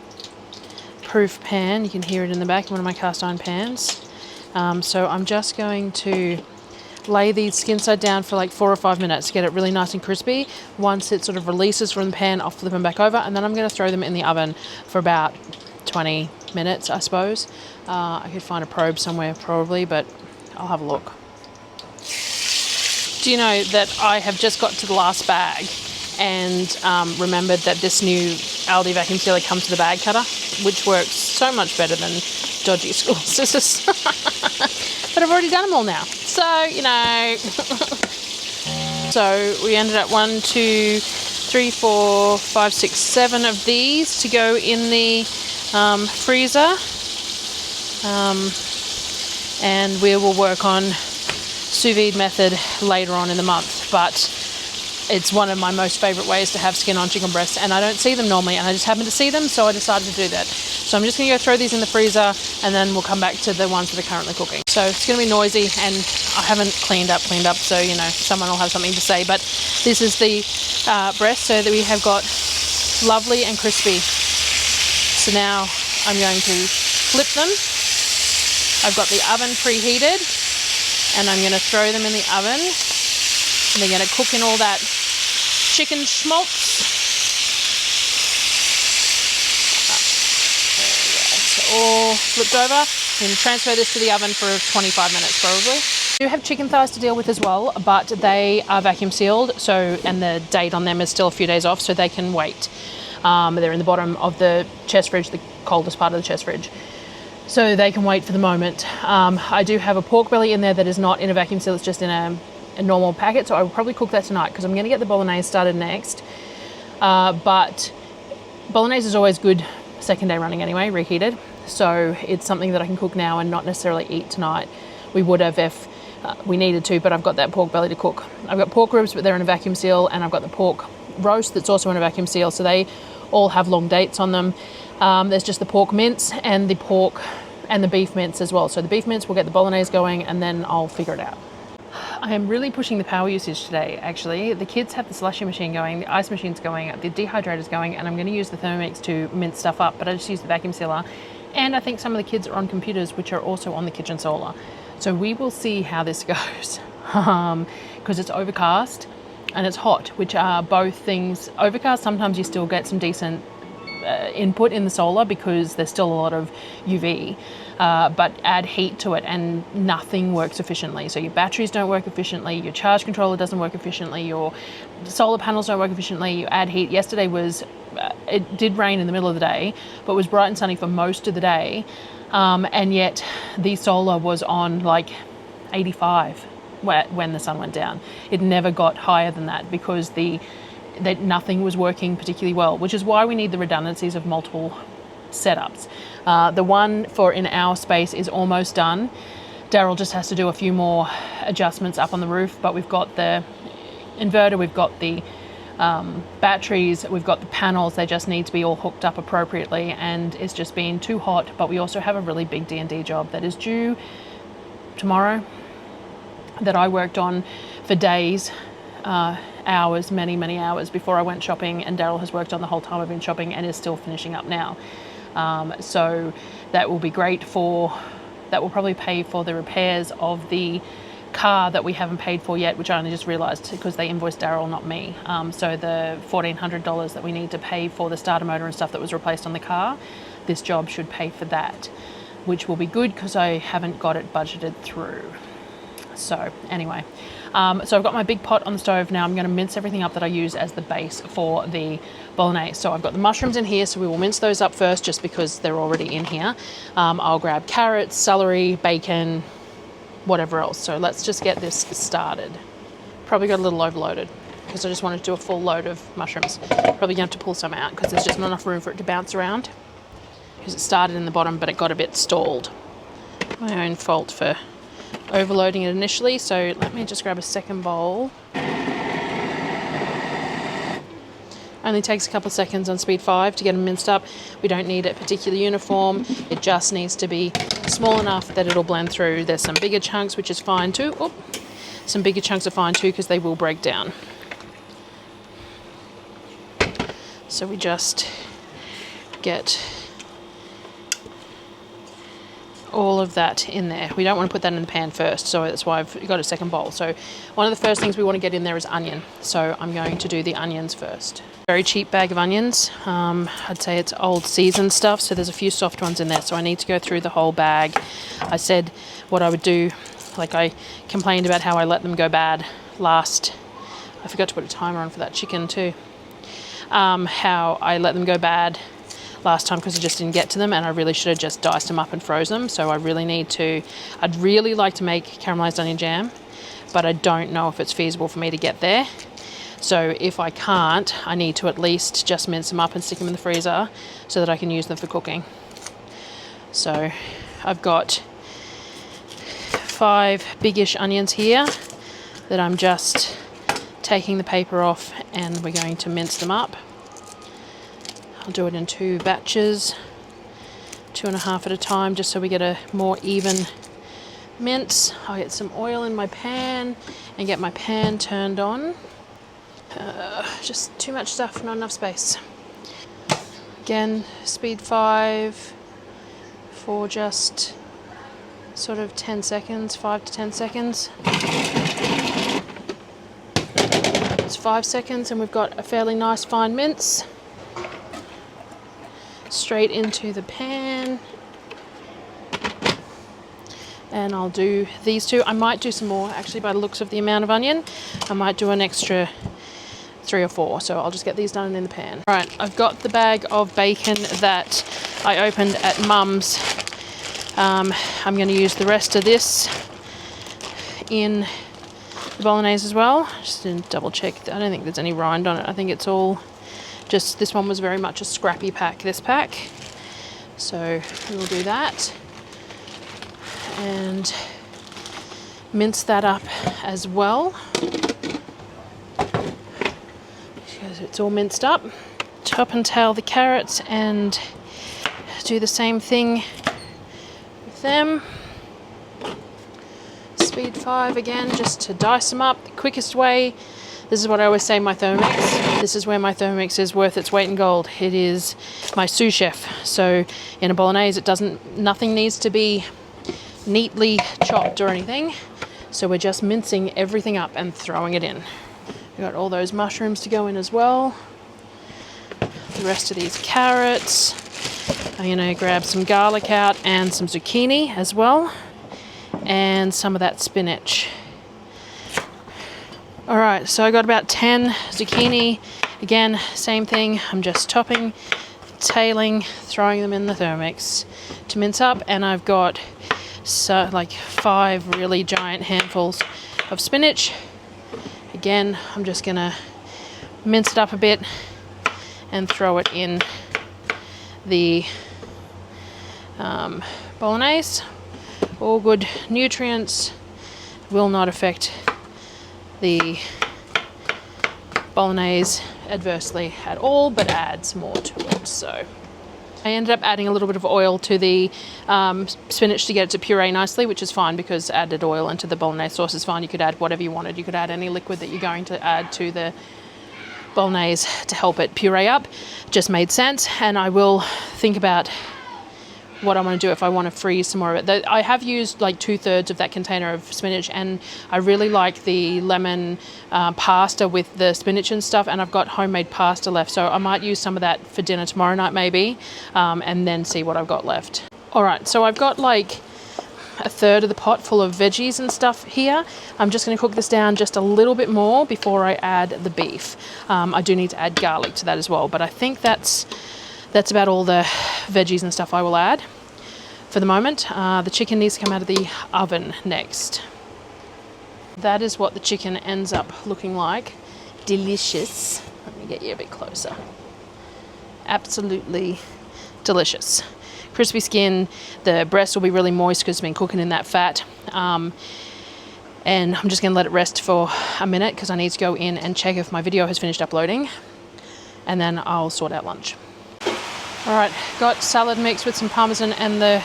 proof pan. You can hear it in the back, one of my cast iron pans. So I'm just going to lay these skin side down for like 4 or 5 minutes to get it really nice and crispy. Once it sort of releases from the pan, I'll flip them back over, and then I'm going to throw them in the oven for about 20 minutes, I suppose. I could find a probe somewhere probably, but I'll have a look. Do you know that I have just got to the last bag and remembered that this new Aldi vacuum sealer comes with a bag cutter, which works so much better than dodgy school scissors. But I've already done them all now, so you know. So we ended up 1, 2, 3, 4, 5, 6, 7 of these to go in the freezer, and we will work on sous vide method later on in the month, but it's one of my most favorite ways to have skin on chicken breasts, and I don't see them normally, and I just happened to see them, so I decided to do that. So I'm just going to go throw these in the freezer, and then we'll come back to the ones that are currently cooking. So it's going to be noisy, and I haven't cleaned up, so you know, someone will have something to say, but this is the breast, so that we have got lovely and crispy. So now I'm going to flip them. I've got the oven preheated and I'm going to throw them in the oven and they're going to cook in all that chicken schmaltz. All flipped over. I'm going to transfer this to the oven for 25 minutes probably. I do have chicken thighs to deal with as well, but they are vacuum sealed, so, and the date on them is still a few days off, so they can wait. They're in the bottom of the chest fridge, the coldest part of the chest fridge, so they can wait for the moment. I do have a pork belly in there that is not in a vacuum seal, it's just in a normal packet, so I will probably cook that tonight because I'm going to get the Bolognese started next. But Bolognese is always good second day running anyway, reheated. So it's something that I can cook now and not necessarily eat tonight. We would have if we needed to, but I've got that pork belly to cook. I've got pork ribs, but they're in a vacuum seal, and I've got the pork roast that's also in a vacuum seal, so they all have long dates on them. There's just the pork mince and the pork and the beef mince as well. So the beef mince will get the Bolognese going and then I'll figure it out. I am really pushing the power usage today, actually. The kids have the slushie machine going, the ice machine's going, the dehydrator's going, and I'm going to use the Thermomix to mince stuff up, but I just use the vacuum sealer. And I think some of the kids are on computers, which are also on the kitchen solar. So we will see how this goes, because it's overcast and it's hot, which are both things. Overcast, sometimes you still get some decent input in the solar because there's still a lot of UV, but add heat to it and nothing works efficiently. So your batteries don't work efficiently, your charge controller doesn't work efficiently, your solar panels don't work efficiently, you add heat. Yesterday was, it did rain in the middle of the day, but it was bright and sunny for most of the day, and yet the solar was on like 85 when the sun went down. It never got higher than that because that nothing was working particularly well, which is why we need the redundancies of multiple setups. The one for in our space is almost done. Darryl just has to do a few more adjustments up on the roof, but we've got the inverter, we've got the batteries, we've got the panels. They just need to be all hooked up appropriately, and it's just been too hot. But we also have a really big D&D job that is due tomorrow that I worked on for days, hours, many hours before I went shopping, and Darryl has worked on the whole time I've been shopping and is still finishing up now. So that will be great that will probably pay for the repairs of the car that we haven't paid for yet, which I only just realised because they invoiced Darryl, not me. So the $1,400 that we need to pay for the starter motor and stuff that was replaced on the car, this job should pay for that, which will be good because I haven't got it budgeted through. So anyway, so I've got my big pot on the stove now. I'm going to mince everything up that I use as the base for the Bolognese. So I've got the mushrooms in here, so we will mince those up first just because they're already in here. I'll grab carrots, celery, bacon, whatever else. So let's just get this started. Probably got a little overloaded because I just wanted to do a full load of mushrooms. Probably going to have to pull some out because there's just not enough room for it to bounce around, because it started in the bottom but it got a bit stalled. My own fault for overloading it initially. So let me just grab a second bowl. Only takes a couple of seconds on speed 5 to get them minced up. We don't need it particularly uniform. It just needs to be small enough that it'll blend through. There's some bigger chunks, which is fine too. Oh, some bigger chunks are fine too because they will break down. So we just get all of that in there. We don't want to put that in the pan first, so that's why I've got a second bowl. So one of the first things we want to get in there is onion. So I'm going to do the onions first. Very cheap bag of onions. I'd say it's old seasoned stuff, so there's a few soft ones in there, so I need to go through the whole bag. I said what I would do, like I complained about how I let them go bad last. I forgot to put a timer on for that chicken too. How I let them go bad last time because I just didn't get to them, and I really should have just diced them up and froze them. So I really need to, I'd really like to make caramelized onion jam, but I don't know if it's feasible for me to get there. So if I can't, I need to at least just mince them up and stick them in the freezer so that I can use them for cooking. So I've got 5 biggish onions here that I'm just taking the paper off, and we're going to mince them up. I'll do it in 2 batches, 2.5 at a time, just so we get a more even mince. I'll get some oil in my pan and get my pan turned on. Just too much stuff, not enough space. Again, speed 5, for just sort of 10 seconds, 5 to 10 seconds. It's 5 seconds and we've got a fairly nice fine mince. Straight into the pan. And I'll do these two. I might do some more, actually, by the looks of the amount of onion. I might do an extra 3 or 4, so I'll just get these done in the pan. Right, I've got the bag of bacon that I opened at Mum's. I'm going to use the rest of this in the bolognese as well. Just to double check, I don't think there's any rind on it. I think it's all just, this one was very much a scrappy pack, this pack. So we'll do that. And mince that up as well because it's all minced up. Chop and tail the carrots and do the same thing with them. Speed 5 again, just to dice them up the quickest way. This is what I always say, my Thermomix. This is where my Thermomix is worth its weight in gold. It is my sous chef. So in a bolognese, nothing needs to be neatly chopped or anything, so we're just mincing everything up and throwing it in. We've got all those mushrooms to go in as well, the rest of these carrots. I'm going to grab some garlic out and some zucchini as well, and some of that spinach. Alright, so I got about 10 zucchini. Again, same thing, I'm just topping, tailing, throwing them in the Thermomix to mince up, and I've got like 5 really giant handfuls of spinach. Again, I'm just gonna mince it up a bit and throw it in the bolognese. All good nutrients, will not affect the bolognese adversely at all, but adds more to it. So I ended up adding a little bit of oil to the spinach to get it to puree nicely, which is fine because added oil into the bolognese sauce is fine. You could add whatever you wanted. You could add any liquid that you're going to add to the bolognese to help it puree up. Just made sense, and I will think about what I want to do if I want to freeze some more of it. I have used like 2/3 of that container of spinach, and I really like the lemon pasta with the spinach and stuff, and I've got homemade pasta left, so I might use some of that for dinner tomorrow night maybe, and then see what I've got left. Alright, so I've got like 1/3 of the pot full of veggies and stuff here. I'm just going to cook this down just a little bit more before I add the beef. I do need to add garlic to that as well, but I think that's about all the veggies and stuff I will add for the moment. The chicken needs to come out of the oven next. That is what the chicken ends up looking like. Delicious. Let me get you a bit closer. Absolutely delicious. Crispy skin. The breast will be really moist because it's been cooking in that fat. And I'm just going to let it rest for a minute because I need to go in and check if my video has finished uploading. And then I'll sort out lunch. Alright, got salad mix with some parmesan and the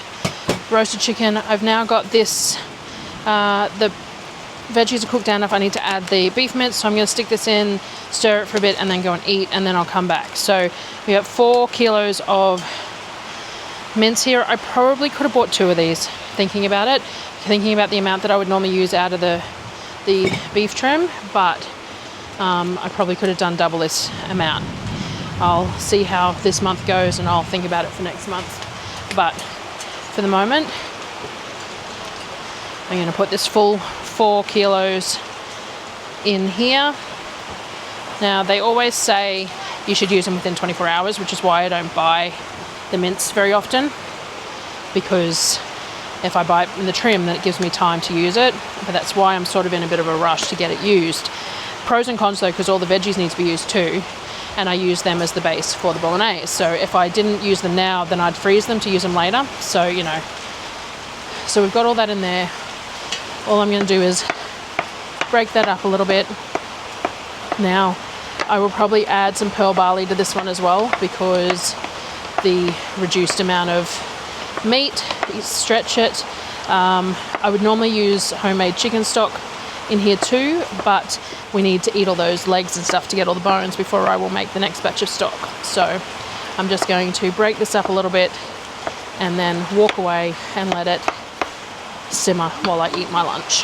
roasted chicken. I've now got this, the veggies are cooked down enough. I need to add the beef mince, so I'm going to stick this in, stir it for a bit, and then go and eat, and then I'll come back. So we have 4 kilos of mince here. I probably could have bought 2 of these, thinking about it, thinking about the amount that I would normally use out of the beef trim, but I probably could have done double this amount. I'll see how this month goes and I'll think about it for next month. But for the moment, I'm going to put this full 4 kilos in here. Now, they always say you should use them within 24 hours, which is why I don't buy the mince very often, because if I buy it in the trim, then it gives me time to use it. But that's why I'm sort of in a bit of a rush to get it used. Pros and cons though, because all the veggies need to be used too, and I use them as the base for the bolognese. So if I didn't use them now, then I'd freeze them to use them later. So, you know, so we've got all that in there. All I'm going to do is break that up a little bit. Now, I will probably add some pearl barley to this one as well, because the reduced amount of meat, you stretch it. I would normally use homemade chicken stock in here too, but we need to eat all those legs and stuff to get all the bones before I will make the next batch of stock. So I'm just going to break this up a little bit and then walk away and let it simmer while I eat my lunch.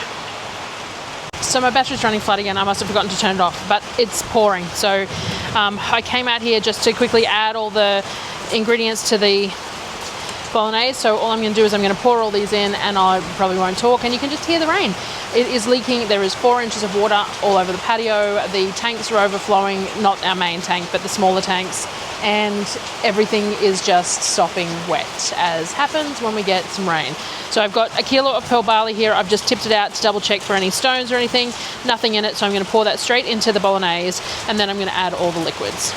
So my battery's running flat again. I must have forgotten to turn it off, but it's pouring. So I came out here just to quickly add all the ingredients to the bolognese. So all I'm going to do is I'm going to pour all these in, and I probably won't talk, and you can just hear the rain. It is leaking. There is 4 inches of water all over the patio. The tanks are overflowing, not our main tank, but the smaller tanks, and everything is just sopping wet, as happens when we get some rain. So I've got a kilo of pearl barley here. I've just tipped it out to double check for any stones or anything. Nothing in it, so I'm going to pour that straight into the bolognese, and then I'm going to add all the liquids.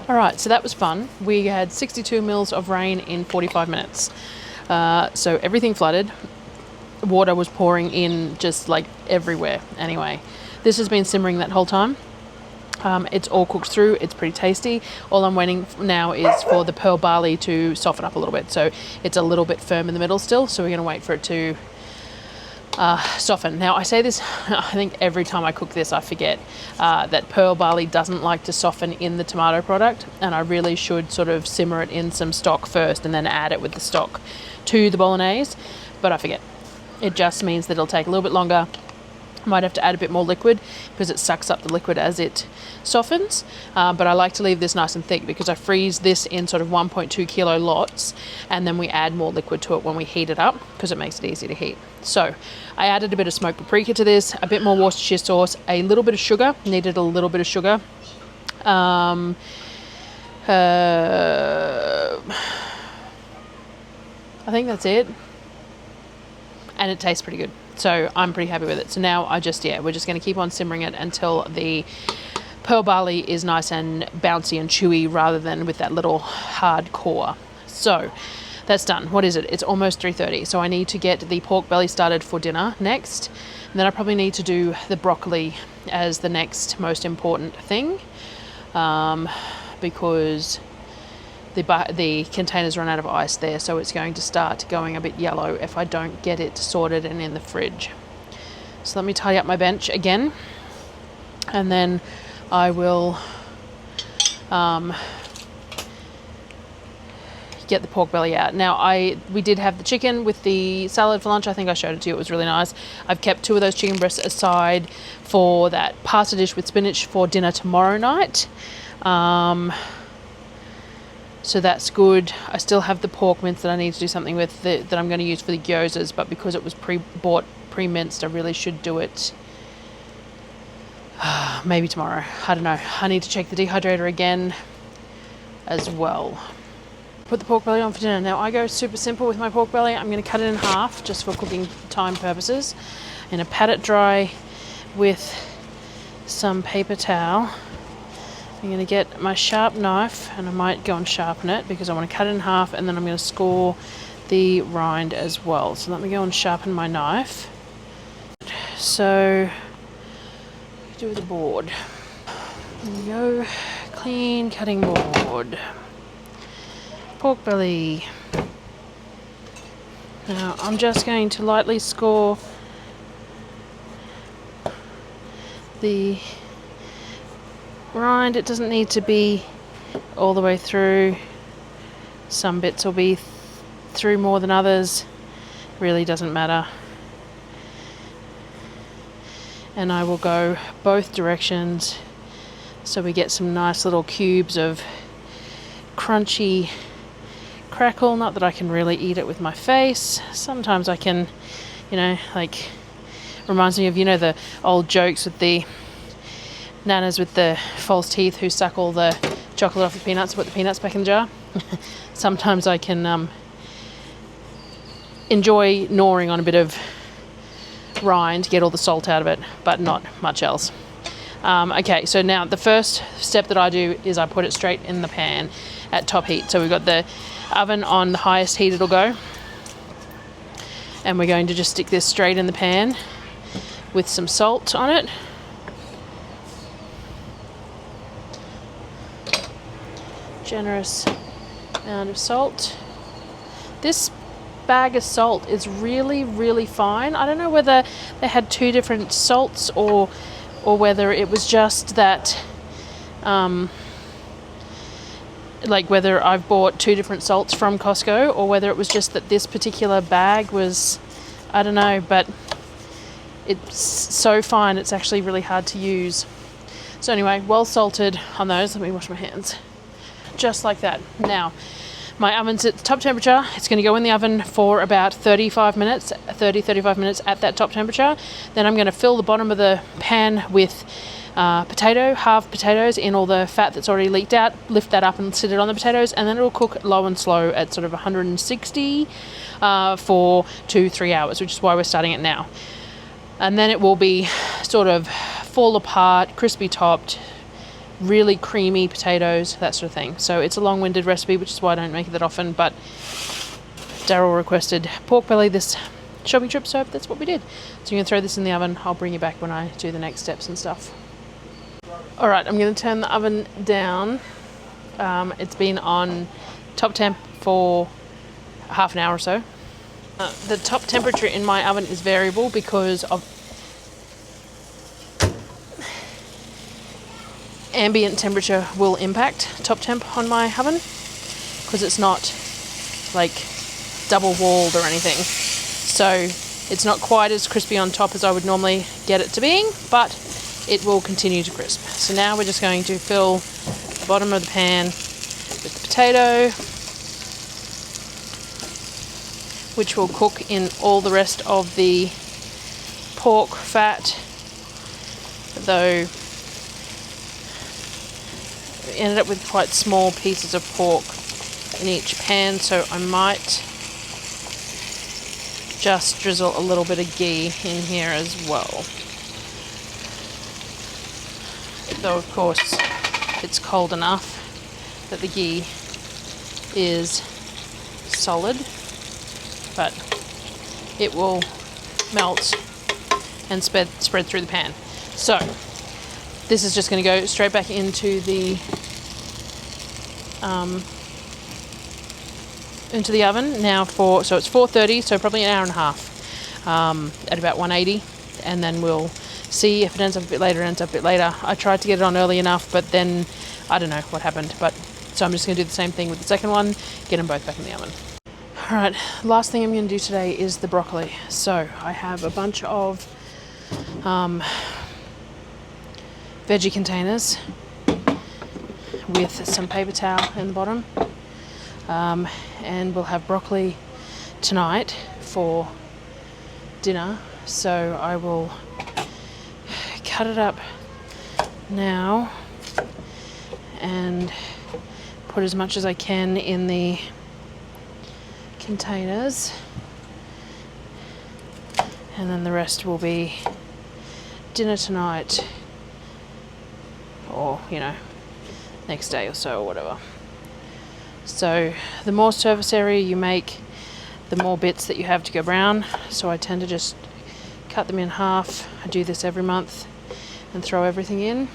All right, so that was fun. We had 62 mils of rain in 45 minutes. So everything flooded. Water was pouring in just like everywhere. Anyway, this has been simmering that whole time. It's all cooked through. It's pretty tasty. All I'm waiting now is for the pearl barley to soften up a little bit. So it's a little bit firm in the middle still. So we're going to wait for it to soften. Now I say this, I think every time I cook this I forget that pearl barley doesn't like to soften in the tomato product, and I really should sort of simmer it in some stock first and then add it with the stock to the bolognese, but I forget. It just means that it'll take a little bit longer. Might have to add a bit more liquid because it sucks up the liquid as it softens, but I like to leave this nice and thick because I freeze this in sort of 1.2 kilo lots, and then we add more liquid to it when we heat it up because it makes it easy to heat. So I added a bit of smoked paprika to this, a bit more Worcestershire sauce, a little bit of sugar, needed a little bit of sugar. I think that's it, and it tastes pretty good. So I'm pretty happy with it. So now we're just going to keep on simmering it until the pearl barley is nice and bouncy and chewy rather than with that little hard core. So that's done. What is it? It's almost 3:30. So I need to get the pork belly started for dinner next. And then I probably need to do the broccoli as the next most important thing, because the containers run out of ice there, so it's going to start going a bit yellow if I don't get it sorted and in the fridge. So let me tidy up my bench again, and then I will get the pork belly out. Now we did have the chicken with the salad for lunch. I think I showed it to you. It was really nice. I've kept 2 of those chicken breasts aside for that pasta dish with spinach for dinner tomorrow night. So that's good. I still have the pork mince that I need to do something with that I'm going to use for the gyozas, but because it was pre-bought, pre-minced, I really should do it maybe tomorrow. I don't know. I need to check the dehydrator again as well. Put the pork belly on for dinner. Now I go super simple with my pork belly. I'm going to cut it in half just for cooking time purposes. I'm going to pat it dry with some paper towel. I'm going to get my sharp knife, and I might go and sharpen it because I want to cut it in half, and then I'm going to score the rind as well. So let me go and sharpen my knife. So do with the board. There we go. Clean cutting board. Pork belly. Now I'm just going to lightly score the rind. It doesn't need to be all the way through. Some bits will be through more than others, really doesn't matter. And I will go both directions so we get some nice little cubes of crunchy crackle. Not that I can really eat it with my face. Sometimes I can, you know, like, reminds me of, you know, the old jokes with the nanas with the false teeth who suck all the chocolate off the peanuts and put the peanuts back in the jar. Sometimes I can enjoy gnawing on a bit of rind to get all the salt out of it, but not much else. Okay, so now the first step that I do is I put it straight in the pan at top heat. So we've got the oven on the highest heat it'll go, and we're going to just stick this straight in the pan with some salt on it. Generous amount of salt. This bag of salt is really, really fine. I don't know whether they had two different salts or whether it was just that, like whether I've bought two different salts from Costco or whether it was just that this particular bag was, I don't know, but it's so fine it's actually really hard to use. So anyway, well salted on those. Let me wash my hands. Just like that. Now, my oven's at top temperature. It's going to go in the oven for about 35 minutes at that top temperature. Then I'm going to fill the bottom of the pan with halved potatoes in all the fat that's already leaked out, lift that up and sit it on the potatoes, and then it will cook low and slow at sort of 160 for 2-3 hours, which is why we're starting it now. And then it will be sort of fall apart, crispy topped, really creamy potatoes, that sort of thing. So it's a long-winded recipe, which is why I don't make it that often, but Darryl requested pork belly this shopping trip, so that's what we did. So you're going to throw this in the oven. I'll bring you back when I do the next steps and stuff. Alright, I'm going to turn the oven down. It's been on top temp for half an hour or so. The top temperature in my oven is variable because of ambient temperature will impact top temp on my oven because it's not like double walled or anything. So it's not quite as crispy on top as I would normally get it to being, but it will continue to crisp. So now we're just going to fill the bottom of the pan with the potato, which will cook in all the rest of the pork fat, though we ended up with quite small pieces of pork in each pan, so I might just drizzle a little bit of ghee in here as well. Though of course it's cold enough that the ghee is solid, but it will melt and spread through the pan. So this is just going to go straight back into the oven now so it's 4:30, so probably an hour and a half at about 180, and then we'll see if it ends up a bit later. I tried to get it on early enough, but then I don't know what happened, but so I'm just going to do the same thing with the second one, get them both back in the oven. Alright, last thing I'm going to do today is the broccoli. So I have a bunch of veggie containers with some paper towel in the bottom, and we'll have broccoli tonight for dinner. So I will cut it up now and put as much as I can in the containers, and then the rest will be dinner tonight, or next day or so, or whatever. So the more surface area you make, the more bits that you have to go brown, so I tend to just cut them in half. I do this every month and throw everything in,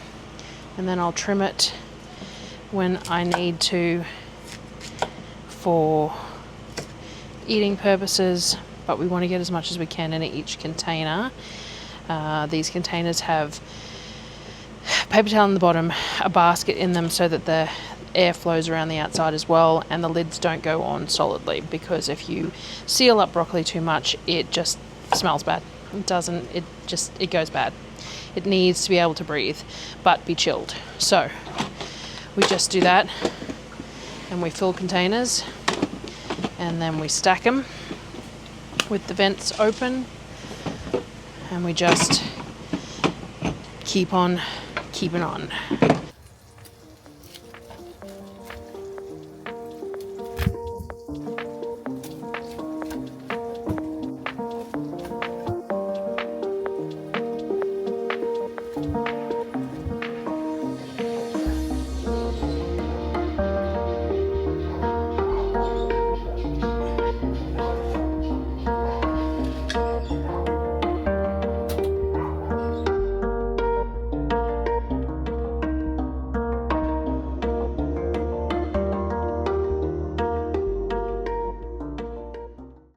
and then I'll trim it when I need to for eating purposes, but we want to get as much as we can in each container. These containers have paper towel on the bottom, a basket in them so that air flows around the outside as well, and the lids don't go on solidly, because if you seal up broccoli too much, it just smells bad. It doesn't, it goes bad. It needs to be able to breathe, but be chilled. So we just do that, and we fill containers, and then we stack them with the vents open, and we just keep on keeping on.